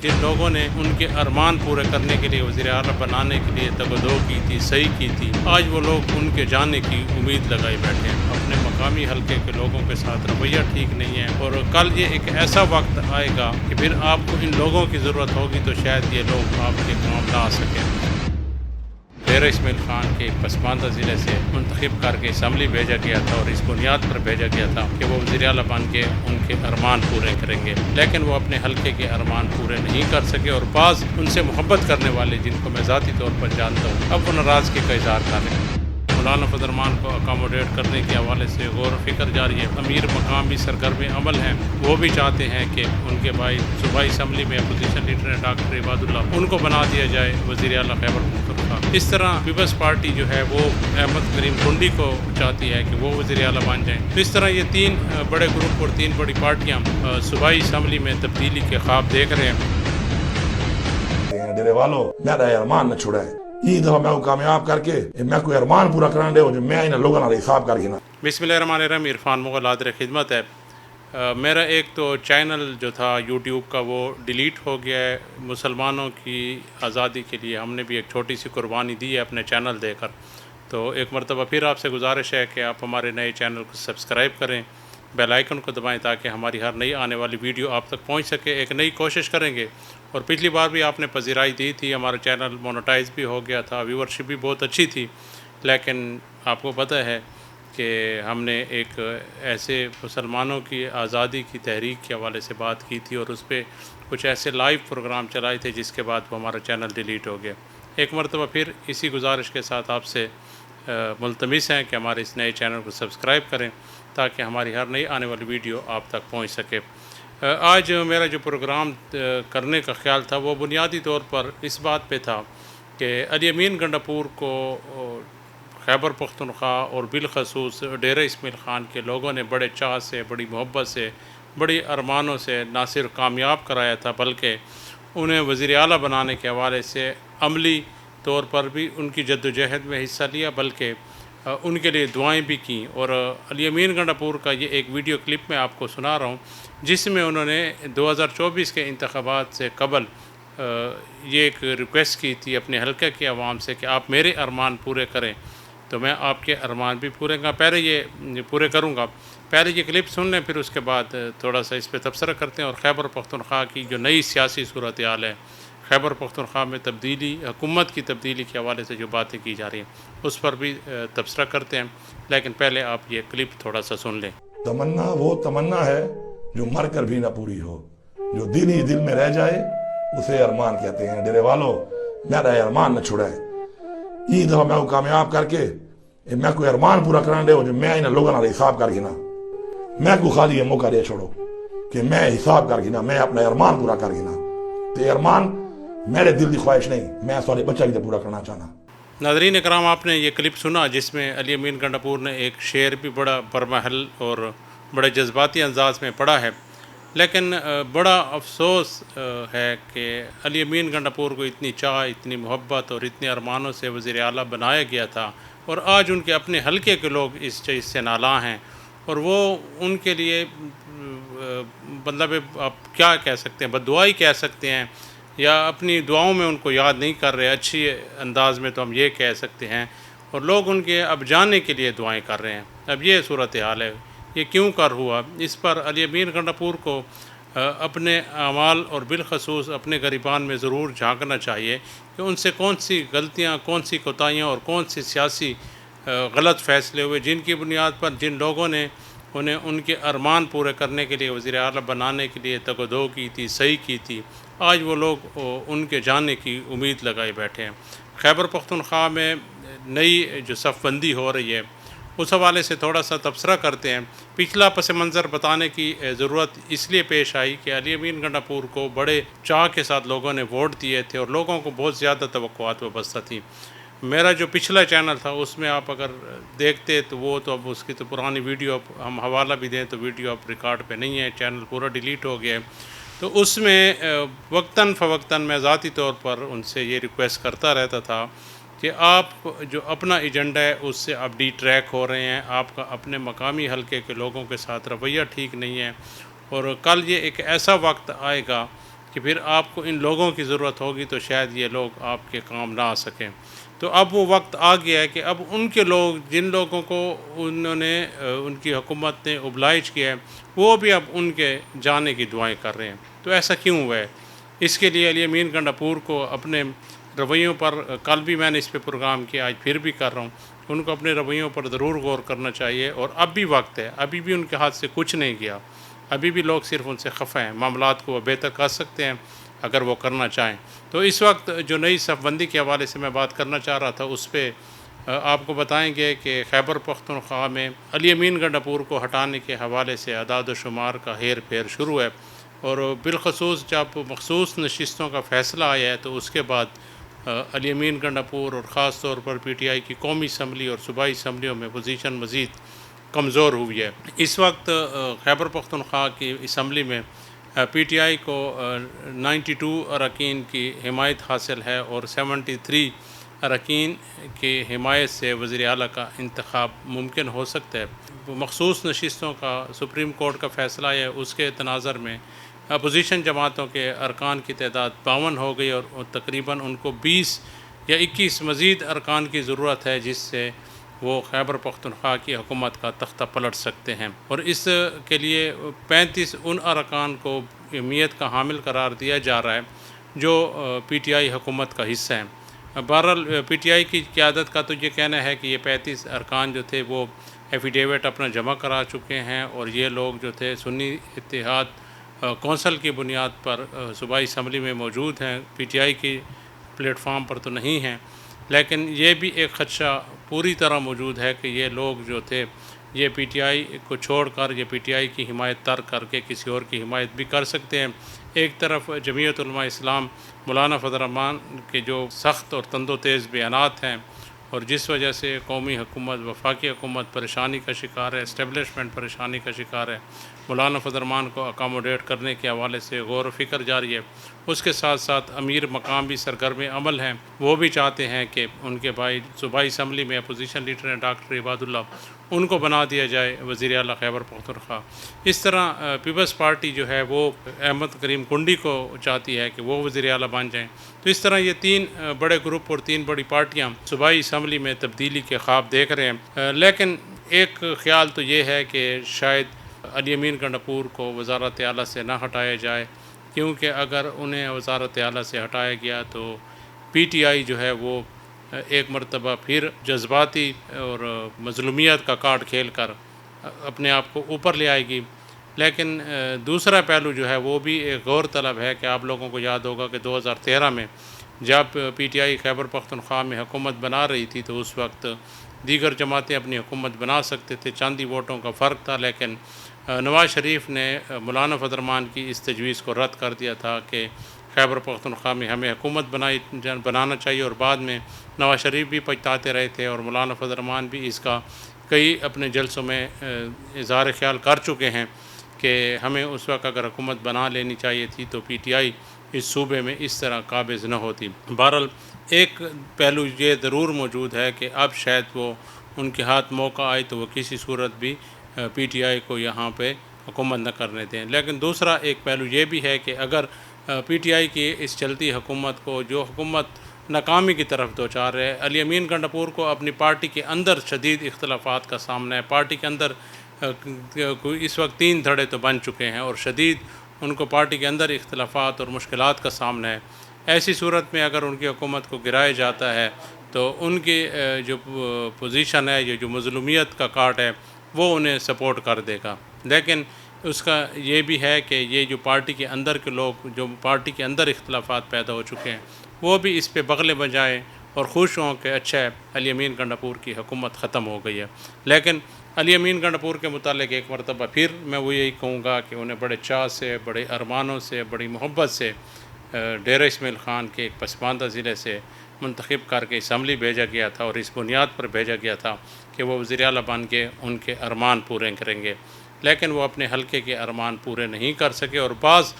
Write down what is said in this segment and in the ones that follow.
جن لوگوں نے ان کے ارمان پورے کرنے کے لیے وزیر اعلیٰ بنانے کے لیے تگدو کی تھی، صحیح کی تھی، آج وہ لوگ ان کے جانے کی امید لگائے بیٹھے ہیں۔ اپنے مقامی حلقے کے لوگوں کے ساتھ رویہ ٹھیک نہیں ہے، اور کل یہ ایک ایسا وقت آئے گا کہ پھر آپ کو ان لوگوں کی ضرورت ہوگی تو شاید یہ لوگ آپ کے کام نہ آ سکیں۔ ڈیرہ اسماعیل خان کے پسماندہ ضلع سے منتخب کر کے اسمبلی بھیجا گیا تھا، اور اس بنیاد پر بھیجا گیا تھا کہ وہ وزیر اعلیٰ بن کے ان کے ارمان پورے کریں گے، لیکن وہ اپنے حلقے کے ارمان پورے نہیں کر سکے، اور بعض ان سے محبت کرنے والے جن کو میں ذاتی طور پر جانتا ہوں اب وہ ناراضگی کا اظہار کر رہے ہیں۔ مولانا فضل الرحمان کو اکاموڈیٹ کرنے کے حوالے سے غور و فکر جاری ہے۔ امیر مقام بھی سرگرم عمل ہیں، وہ بھی چاہتے ہیں کہ ان کے بھائی صوبائی اسمبلی میں اپوزیشن لیڈر ہیں ڈاکٹر عباد اللہ، ان کو بنا دیا جائے وزیر اعلیٰ خیبر پختونخوا۔ اس طرح پیپلز پارٹی جو ہے وہ احمد کریم ٹنڈی کو چاہتی ہے کہ وہ وزیر اعلیٰ بن جائیں۔ تو اس طرح یہ تین بڑے گروپ اور تین بڑی پارٹیاں صوبائی اسمبلی میں تبدیلی کے خواب دیکھ رہے ہیں۔ ڈیرے والو میرا ارمان نہ چھڑائے، یہ دفعہ میں کامیاب کر کے میں کوئی ارمان پورا کرنا دے جو میں انہیں لوگوں نے حساب کر کے نا۔ بسم اللہ الرحمن الرحیم۔ عرفان مغل حاضر خدمت ہے۔ میرا ایک تو چینل جو تھا یوٹیوب کا وہ ڈیلیٹ ہو گیا ہے۔ مسلمانوں کی آزادی کے لیے ہم نے بھی ایک چھوٹی سی قربانی دی ہے اپنے چینل دے کر، تو ایک مرتبہ پھر آپ سے گزارش ہے کہ آپ ہمارے نئے چینل کو سبسکرائب کریں، بیل آئیکن کو دبائیں تاکہ ہماری ہر نئی آنے والی ویڈیو آپ تک پہنچ سکے۔ ایک نئی کوشش کریں گے، اور پچھلی بار بھی آپ نے پذیرائی دی تھی، ہمارا چینل مونیٹائز بھی ہو گیا تھا، ویورشپ بھی بہت اچھی تھی، لیکن آپ کو پتہ ہے کہ ہم نے ایک ایسے مسلمانوں کی آزادی کی تحریک کے حوالے سے بات کی تھی، اور اس پہ کچھ ایسے لائیو پروگرام چلائے تھے جس کے بعد وہ ہمارا چینل ڈیلیٹ ہو گیا۔ ایک مرتبہ پھر اسی گزارش کے ساتھ آپ سے ملتمس ہیں کہ ہمارے اس نئے چینل کو سبسکرائب کریں تاکہ ہماری ہر نئی آنے والی ویڈیو آپ تک پہنچ سکے۔ آج میرا جو پروگرام کرنے کا خیال تھا وہ بنیادی طور پر اس بات پہ تھا کہ علی امین گنڈاپور کو خیبر پختونخوا اور بالخصوص ڈیرہ اسماعیل خان کے لوگوں نے بڑے چاہ سے، بڑی محبت سے، بڑی ارمانوں سے نہ صرف کامیاب کرایا تھا بلکہ انہیں وزیر اعلیٰ بنانے کے حوالے سے عملی طور پر بھی ان کی جدوجہد میں حصہ لیا، بلکہ ان کے لیے دعائیں بھی کیں۔ اور علی امین گنڈاپور کا یہ ایک ویڈیو کلپ میں آپ کو سنا رہا ہوں جس میں انہوں نے 2024 کے انتخابات سے قبل یہ ایک ریکویسٹ کی تھی اپنے حلقے کے عوام سے کہ آپ میرے ارمان پورے کریں تو میں آپ کے ارمان بھی پورے کروں گا۔ پہلے یہ کلپ سن لیں، پھر اس کے بعد تھوڑا سا اس پہ تبصرہ کرتے ہیں، اور خیبر پختونخوا کی جو نئی سیاسی صورتحال ہے، خیبر پختونخوا میں تبدیلی، حکومت کی تبدیلی کے حوالے سے جو باتیں کی جا رہی ہیں اس پر بھی تبصرہ کرتے ہیں، لیکن پہلے آپ یہ کلپ تھوڑا سا سن لیں۔ تمنا وہ تمنا ہے جو مر کر بھی نہ پوری ہو، جو دل ہی دل میں رہ جائے اسے ارمان کہتے ہیں۔ ڈیرے والو میرا ارمان نہ چھڑائے، یہ دفعہ میں کامیاب کر کے میں کوئی ارمان پورا کرنا دے جو میں انہیں لوگوں نے حساب کر کے نا، میں کو خالی یہ موقع دے چھوڑو کہ میں حساب کر کے نا، میں اپنا ارمان پورا کر کے نا، تو ارمان میرے دل کی خواہش نہیں، میں سارے بچہ کی پورا کرنا چاہنا۔ ناظرین اکرام، آپ نے یہ کلپ سنا جس میں علی امین گنڈاپور نے ایک شعر بھی بڑا برمحل اور بڑے جذباتی انداز میں پڑھا ہے، لیکن بڑا افسوس ہے کہ علی امین گنڈاپور کو اتنی چاہ، اتنی محبت اور اتنے ارمانوں سے وزیر اعلیٰ بنایا گیا تھا، اور آج ان کے اپنے حلقے کے لوگ اس چیز سے نالاں ہیں، اور وہ ان کے لیے مطلب آپ کیا کہہ سکتے ہیں، بد دعائی کہہ سکتے ہیں، یا اپنی دعاؤں میں ان کو یاد نہیں کر رہے، اچھی انداز میں تو ہم یہ کہہ سکتے ہیں، اور لوگ ان کے اب جانے کے لیے دعائیں کر رہے ہیں۔ اب یہ صورتحال ہے، یہ کیوں کر ہوا؟ اس پر علی امین گنڈاپور کو اپنے اعمال اور بالخصوص اپنے گریبان میں ضرور جھانکنا چاہیے کہ ان سے کون سی غلطیاں، کون سی کوتاہیاں اور کون سی سیاسی غلط فیصلے ہوئے جن کی بنیاد پر جن لوگوں نے انہیں ان کے ارمان پورے کرنے کے لیے وزیر اعلیٰ بنانے کے لیے تگدو کی تھی، صحیح کی تھی، آج وہ لوگ ان کے جانے کی امید لگائے بیٹھے ہیں۔ خیبر پختونخوا میں نئی جو صف بندی ہو رہی ہے اس حوالے سے تھوڑا سا تبصرہ کرتے ہیں۔ پچھلا پس منظر بتانے کی ضرورت اس لیے پیش آئی کہ علی امین گنڈاپور کو بڑے چاہ کے ساتھ لوگوں نے ووٹ دیے تھے، اور لوگوں کو بہت زیادہ توقعات وابستہ تھیں۔ میرا جو پچھلا چینل تھا اس میں آپ اگر دیکھتے تو وہ تو اب اس کی تو پرانی ویڈیو ہم حوالہ بھی دیں تو ویڈیو اب ریکارڈ پہ نہیں ہے، چینل پورا ڈیلیٹ ہو گیا ہے، تو اس میں وقتاً فوقتاً میں ذاتی طور پر ان سے یہ ریکویسٹ کرتا رہتا تھا کہ آپ جو اپنا ایجنڈا ہے اس سے آپ ڈی ٹریک ہو رہے ہیں، آپ کا اپنے مقامی حلقے کے لوگوں کے ساتھ رویہ ٹھیک نہیں ہے، اور کل یہ ایک ایسا وقت آئے گا کہ پھر آپ کو ان لوگوں کی ضرورت ہوگی تو شاید یہ لوگ آپ کے کام نہ آ سکیں۔ تو اب وہ وقت آ گیا ہے کہ اب ان کے لوگ جن لوگوں کو انہوں نے ان کی حکومت نے اوبلائج کیا ہے وہ بھی اب ان کے جانے کی دعائیں کر رہے ہیں۔ تو ایسا کیوں ہوا ہے؟ اس کے لیے علی امین گنڈاپور کو اپنے رویوں پر، کل بھی میں نے اس پہ پروگرام کیا، آج پھر بھی کر رہا ہوں، ان کو اپنے رویوں پر ضرور غور کرنا چاہیے، اور اب بھی وقت ہے، ابھی بھی ان کے ہاتھ سے کچھ نہیں گیا، ابھی بھی لوگ صرف ان سے خفا ہیں، معاملات کو وہ بہتر کر سکتے ہیں اگر وہ کرنا چاہیں۔ تو اس وقت جو نئی صف بندی کے حوالے سے میں بات کرنا چاہ رہا تھا، اس پہ آپ کو بتائیں گے کہ خیبر پختونخوا میں علی امین گنڈاپور کو ہٹانے کے حوالے سے اعداد و شمار کا ہیر پھیر شروع ہے، اور بالخصوص جب مخصوص نشستوں کا فیصلہ آیا ہے تو اس کے بعد علی امین گنڈاپور اور خاص طور پر پی ٹی آئی کی قومی اسمبلی اور صوبائی اسمبلیوں میں پوزیشن مزید کمزور ہوئی ہے۔ اس وقت خیبر پختونخوا کی اسمبلی میں پی ٹی آئی کو 92 اراکین کی حمایت حاصل ہے، اور 73 اراکین کی حمایت سے وزیر اعلیٰ کا انتخاب ممکن ہو سکتا ہے۔ مخصوص نشستوں کا سپریم کورٹ کا فیصلہ ہے، اس کے تناظر میں اپوزیشن جماعتوں کے ارکان کی تعداد 52 ہو گئی، اور تقریباً ان کو 20 یا 21 مزید ارکان کی ضرورت ہے جس سے وہ خیبر پختونخوا کی حکومت کا تختہ پلٹ سکتے ہیں، اور اس کے لیے 35 ان ارکان کو اہمیت کا حامل قرار دیا جا رہا ہے جو پی ٹی آئی حکومت کا حصہ ہیں۔ بہرحال پی ٹی آئی کی قیادت کا تو یہ کہنا ہے کہ یہ 35 ارکان جو تھے وہ ایفیڈیوٹ اپنا جمع کرا چکے ہیں، اور یہ لوگ جو تھے سنی اتحاد کونسل کی بنیاد پر صوبائی اسمبلی میں موجود ہیں، پی ٹی آئی کی پلیٹ فارم پر تو نہیں ہیں، لیکن یہ بھی ایک خدشہ پوری طرح موجود ہے کہ یہ لوگ جو تھے یہ پی ٹی آئی کو چھوڑ کر یہ پی ٹی آئی کی حمایت ترک کر کے کسی اور کی حمایت بھی کر سکتے ہیں۔ ایک طرف جمعیت علماء اسلام مولانا فضل الرحمان کے جو سخت اور تند و تیز بیانات ہیں، اور جس وجہ سے قومی حکومت، وفاقی حکومت پریشانی کا شکار ہے، اسٹیبلشمنٹ پریشانی کا شکار ہے، مولانا فضل الرحمان کو اکاموڈیٹ کرنے کے حوالے سے غور و فکر جاری ہے۔ اس کے ساتھ ساتھ امیر مقام بھی سرگرم عمل ہیں، وہ بھی چاہتے ہیں کہ ان کے بھائی صوبائی اسمبلی میں اپوزیشن لیڈر ہیں ڈاکٹر عباد اللہ، ان کو بنا دیا جائے وزیر اعلیٰ خیبر پختونخوا۔ اس طرح پیپلز پارٹی جو ہے وہ احمد کریم کنڈی کو چاہتی ہے کہ وہ وزیر اعلیٰ بن جائیں۔ تو اس طرح یہ 3 بڑے گروپ اور 3 بڑی پارٹیاں صوبائی اسمبلی میں تبدیلی کے خواب دیکھ رہے ہیں، لیکن ایک خیال تو یہ ہے کہ شاید علی امین گنڈاپور کو وزارت اعلیٰ سے نہ ہٹایا جائے، کیونکہ اگر انہیں وزارت اعلیٰ سے ہٹایا گیا تو پی ٹی آئی جو ہے وہ ایک مرتبہ پھر جذباتی اور مظلومیت کا کارڈ کھیل کر اپنے آپ کو اوپر لے آئے گی۔ لیکن دوسرا پہلو جو ہے وہ بھی ایک غور طلب ہے کہ آپ لوگوں کو یاد ہوگا کہ 2013 میں جب P T I Khyber Pakhtunkhwa میں حکومت بنا رہی تھی تو اس وقت دیگر جماعتیں اپنی حکومت بنا سکتے تھے، چاندی ووٹوں کا فرق تھا، لیکن نواز شریف نے مولانا فضل الرحمان کی اس تجویز کو رد کر دیا تھا کہ خیبر پختونخوا میں ہمیں حکومت بنانا چاہیے، اور بعد میں نواز شریف بھی پچھتاتے رہے تھے، اور مولانا فضل الرحمان بھی اس کا کئی اپنے جلسوں میں اظہار خیال کر چکے ہیں کہ ہمیں اس وقت اگر حکومت بنا لینی چاہیے تھی تو پی ٹی آئی اس صوبے میں اس طرح قابض نہ ہوتی۔ بہرحال ایک پہلو یہ ضرور موجود ہے کہ اب شاید وہ ان کے ہاتھ موقع آئے تو وہ کسی صورت بھی پی ٹی آئی کو یہاں پہ حکومت نہ کرنے دیں۔ لیکن دوسرا ایک پہلو یہ بھی ہے کہ اگر پی ٹی آئی کی اس چلتی حکومت کو، جو حکومت ناکامی کی طرف دوچار ہے، علی امین گنڈاپور کو اپنی پارٹی کے اندر شدید اختلافات کا سامنا ہے، پارٹی کے اندر اس وقت 3 دھڑے تو بن چکے ہیں، اور شدید ان کو پارٹی کے اندر اختلافات اور مشکلات کا سامنا ہے۔ ایسی صورت میں اگر ان کی حکومت کو گرایا جاتا ہے تو ان کی جو پوزیشن ہے، یہ جو مظلومیت کا کارڈ ہے، وہ انہیں سپورٹ کر دے گا۔ لیکن اس کا یہ بھی ہے کہ یہ جو پارٹی کے اندر کے لوگ، جو پارٹی کے اندر اختلافات پیدا ہو چکے ہیں، وہ بھی اس پہ بغلے بجائیں اور خوش ہوں کہ اچھا ہے علی امین گنڈاپور کی حکومت ختم ہو گئی ہے۔ لیکن علی امین گنڈاپور کے متعلق ایک مرتبہ پھر میں وہ یہی کہوں گا کہ انہیں بڑے چاہ سے، بڑے ارمانوں سے، بڑی محبت سے ڈیرہ اسماعیل خان کے ایک پسماندہ ضلع سے منتخب کر کے اسمبلی بھیجا گیا تھا، اور اس بنیاد پر بھیجا گیا تھا کہ وہ وزیر اعلیٰ بن کے ان کے ارمان پورے کریں گے، لیکن وہ اپنے حلقے کے ارمان پورے نہیں کر سکے، اور بعض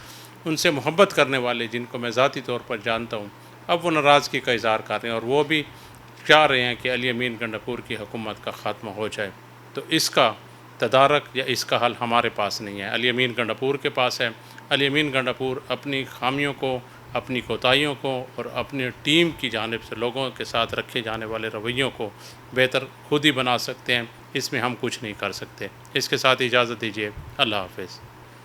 ان سے محبت کرنے والے جن کو میں ذاتی طور پر جانتا ہوں، اب وہ ناراضگی کا اظہار کر رہے ہیں، اور وہ بھی چاہ رہے ہیں کہ علی امین گنڈاپور کی حکومت کا خاتمہ ہو جائے۔ تو اس کا تدارک یا اس کا حل ہمارے پاس نہیں ہے، علی امین گنڈاپور کے پاس ہے، علی امین گنڈاپور اپنی خامیوں کو، اپنی کوتاہیوں کو اور اپنی ٹیم کی جانب سے لوگوں کے ساتھ رکھے جانے والے رویوں کو بہتر خود ہی بنا سکتے ہیں، اس میں ہم کچھ نہیں کر سکتے۔ اس کے ساتھ اجازت دیجیے، اللہ حافظ۔